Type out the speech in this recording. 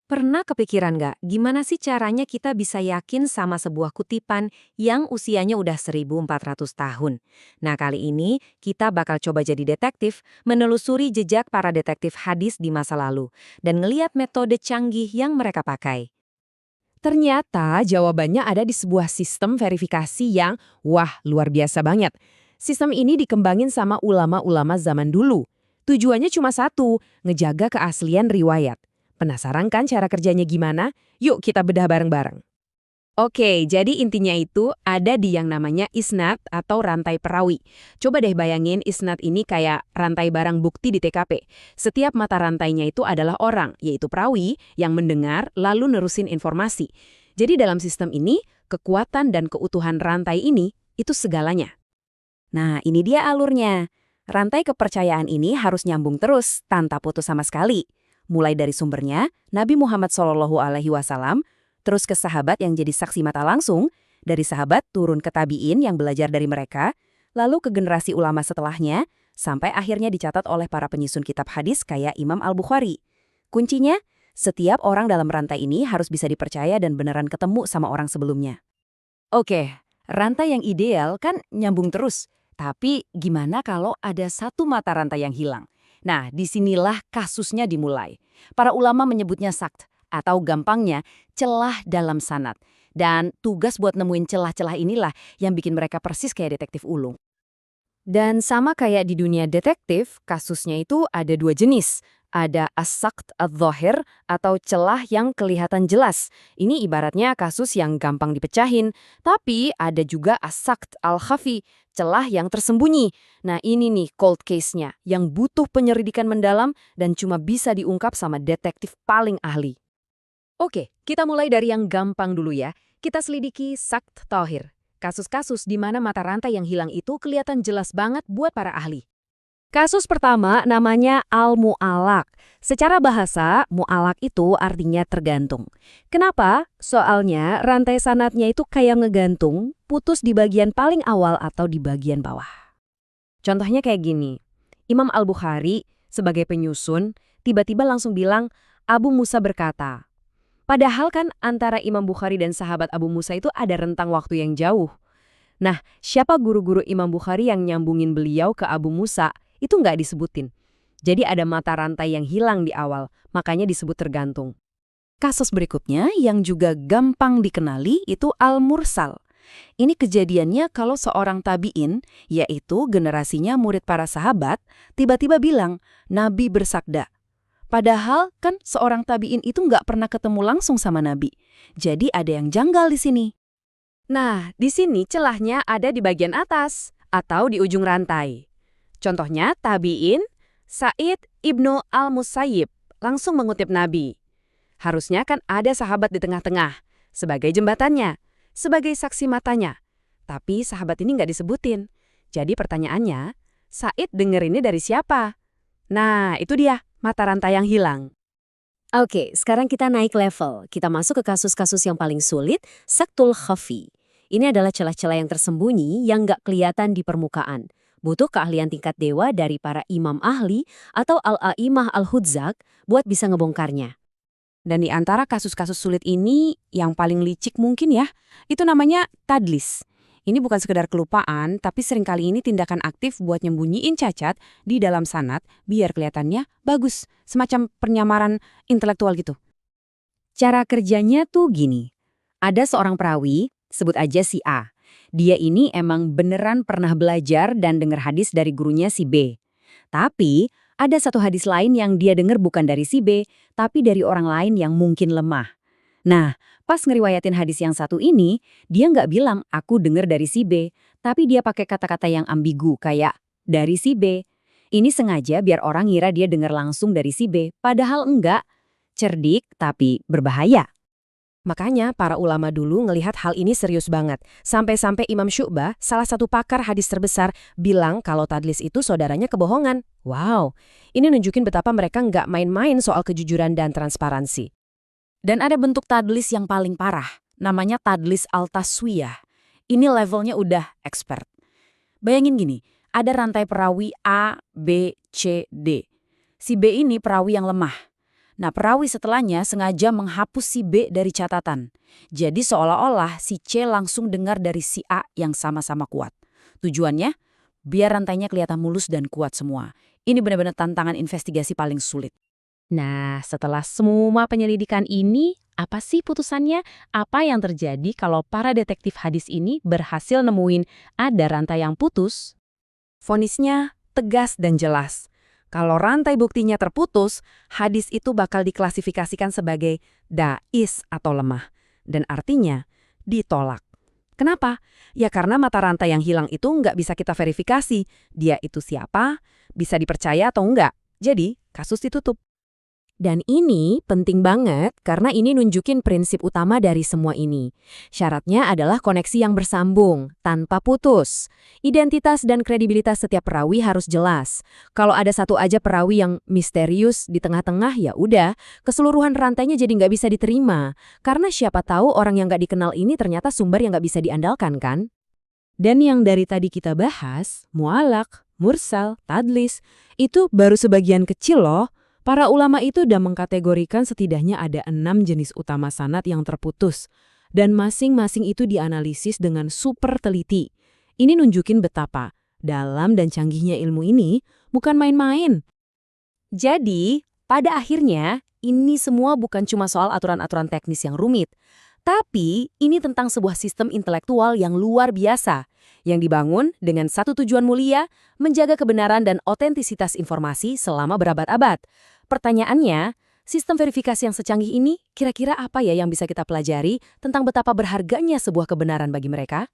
Pernah kepikiran nggak, gimana sih caranya kita bisa yakin sama sebuah kutipan yang usianya udah 1400 tahun? Nah, kali ini kita bakal coba jadi detektif, menelusuri jejak para detektif hadis di masa lalu, dan ngeliat metode canggih yang mereka pakai. Ternyata jawabannya ada di sebuah sistem verifikasi yang, wah, luar biasa banget. Sistem ini dikembangin sama ulama-ulama zaman dulu. Tujuannya cuma satu, ngejaga keaslian riwayat. Penasaran kan cara kerjanya gimana? Yuk kita bedah bareng-bareng. Oke, jadi intinya itu ada di yang namanya isnad atau rantai perawi. Coba deh bayangin isnad ini kayak rantai barang bukti di TKP. Setiap mata rantainya itu adalah orang, yaitu perawi, yang mendengar lalu nerusin informasi. Jadi dalam sistem ini, kekuatan dan keutuhan rantai ini itu segalanya. Nah, ini dia alurnya. Rantai kepercayaan ini harus nyambung terus, tanpa putus sama sekali. Mulai dari sumbernya, Nabi Muhammad SAW, terus ke sahabat yang jadi saksi mata langsung, dari sahabat turun ke tabi'in yang belajar dari mereka, lalu ke generasi ulama setelahnya, sampai akhirnya dicatat oleh para penyusun kitab hadis kayak Imam Al-Bukhari. Kuncinya, setiap orang dalam rantai ini harus bisa dipercaya dan beneran ketemu sama orang sebelumnya. Oke, rantai yang ideal kan nyambung terus. Tapi gimana kalau ada satu mata rantai yang hilang? Nah, disinilah kasusnya dimulai. Para ulama menyebutnya sakt, atau gampangnya celah dalam sanad. Dan tugas buat nemuin celah-celah inilah yang bikin mereka persis kayak detektif ulung. Dan sama kayak di dunia detektif, kasusnya itu ada dua jenis. Ada as-sakt adz-dzahir atau celah yang kelihatan jelas. Ini ibaratnya kasus yang gampang dipecahin. Tapi ada juga as-sakt al-khafi, celah yang tersembunyi. Nah ini nih cold case-nya, yang butuh penyelidikan mendalam dan cuma bisa diungkap sama detektif paling ahli. Oke, kita mulai dari yang gampang dulu ya. Kita selidiki sakt dhahir. Kasus-kasus di mana mata rantai yang hilang itu kelihatan jelas banget buat para ahli. Kasus pertama namanya al-mu'alaq. Secara bahasa, mu'alaq itu artinya tergantung. Kenapa? Soalnya rantai sanadnya itu kayak ngegantung, putus di bagian paling awal atau di bagian bawah. Contohnya kayak gini, Imam Al-Bukhari sebagai penyusun tiba-tiba langsung bilang, Abu Musa berkata. Padahal kan antara Imam Bukhari dan sahabat Abu Musa itu ada rentang waktu yang jauh. Nah, siapa guru-guru Imam Bukhari yang nyambungin beliau ke Abu Musa? Itu nggak disebutin. Jadi ada mata rantai yang hilang di awal, makanya disebut tergantung. Kasus berikutnya yang juga gampang dikenali itu al-mursal. Ini kejadiannya kalau seorang tabi'in, yaitu generasinya murid para sahabat, tiba-tiba bilang, Nabi bersabda. Padahal kan seorang tabi'in itu nggak pernah ketemu langsung sama Nabi. Jadi ada yang janggal di sini. Nah, di sini celahnya ada di bagian atas atau di ujung rantai. Contohnya tabi'in Sa'id ibnu al-Musayyib langsung mengutip Nabi. Harusnya kan ada sahabat di tengah-tengah, sebagai jembatannya, sebagai saksi matanya. Tapi sahabat ini nggak disebutin. Jadi pertanyaannya, Sa'id denger ini dari siapa? Nah, itu dia, mata rantai yang hilang. Oke, sekarang kita naik level. Kita masuk ke kasus-kasus yang paling sulit, saktul khafi. Ini adalah celah-celah yang tersembunyi yang nggak kelihatan di permukaan. Butuh keahlian tingkat dewa dari para imam ahli atau al-a'imah al-hudzak buat bisa ngebongkarnya. Dan di antara kasus-kasus sulit ini, yang paling licik mungkin ya, itu namanya tadlis. Ini bukan sekedar kelupaan, tapi seringkali ini tindakan aktif buat nyembunyiin cacat di dalam sanad biar kelihatannya bagus, semacam penyamaran intelektual gitu. Cara kerjanya tuh gini. Ada seorang perawi, sebut aja si A. Dia ini emang beneran pernah belajar dan dengar hadis dari gurunya si B. Tapi ada satu hadis lain yang dia dengar bukan dari si B, tapi dari orang lain yang mungkin lemah. Nah, pas ngeriwayatin hadis yang satu ini, dia nggak bilang aku dengar dari si B, tapi dia pakai kata-kata yang ambigu kayak dari si B. Ini sengaja biar orang ngira dia dengar langsung dari si B, padahal enggak. Cerdik tapi berbahaya. Makanya para ulama dulu ngelihat hal ini serius banget. Sampai-sampai Imam Syu'bah, salah satu pakar hadis terbesar, bilang kalau tadlis itu saudaranya kebohongan. Wow, ini nunjukin betapa mereka nggak main-main soal kejujuran dan transparansi. Dan ada bentuk tadlis yang paling parah, namanya tadlis al-taswiyah. Ini levelnya udah expert. Bayangin gini, ada rantai perawi A, B, C, D. Si B ini perawi yang lemah. Nah, perawi setelahnya sengaja menghapus si B dari catatan. Jadi seolah-olah si C langsung dengar dari si A yang sama-sama kuat. Tujuannya, biar rantainya kelihatan mulus dan kuat semua. Ini benar-benar tantangan investigasi paling sulit. Nah, setelah semua penyelidikan ini, apa sih putusannya? Apa yang terjadi kalau para detektif hadis ini berhasil nemuin ada rantai yang putus? Vonisnya tegas dan jelas. Kalau rantai buktinya terputus, hadis itu bakal diklasifikasikan sebagai da'is atau lemah. Dan artinya ditolak. Kenapa? Ya karena mata rantai yang hilang itu nggak bisa kita verifikasi. Dia itu siapa, bisa dipercaya atau enggak. Jadi, kasus ditutup. Dan ini penting banget karena ini nunjukin prinsip utama dari semua ini. Syaratnya adalah koneksi yang bersambung, tanpa putus. Identitas dan kredibilitas setiap perawi harus jelas. Kalau ada satu aja perawi yang misterius di tengah-tengah, ya udah, keseluruhan rantainya jadi nggak bisa diterima. Karena siapa tahu orang yang nggak dikenal ini ternyata sumber yang nggak bisa diandalkan kan? Dan yang dari tadi kita bahas, mu'alaq, mursal, tadlis, itu baru sebagian kecil loh. Para ulama itu udah mengkategorikan setidaknya ada 6 jenis utama sanad yang terputus. Dan masing-masing itu dianalisis dengan super teliti. Ini nunjukin betapa dalam dan canggihnya ilmu ini bukan main-main. Jadi, pada akhirnya, ini semua bukan cuma soal aturan-aturan teknis yang rumit. Tapi, ini tentang sebuah sistem intelektual yang luar biasa, yang dibangun dengan satu tujuan mulia, menjaga kebenaran dan otentisitas informasi selama berabad-abad. Pertanyaannya, sistem verifikasi yang secanggih ini kira-kira apa ya yang bisa kita pelajari tentang betapa berharganya sebuah kebenaran bagi mereka?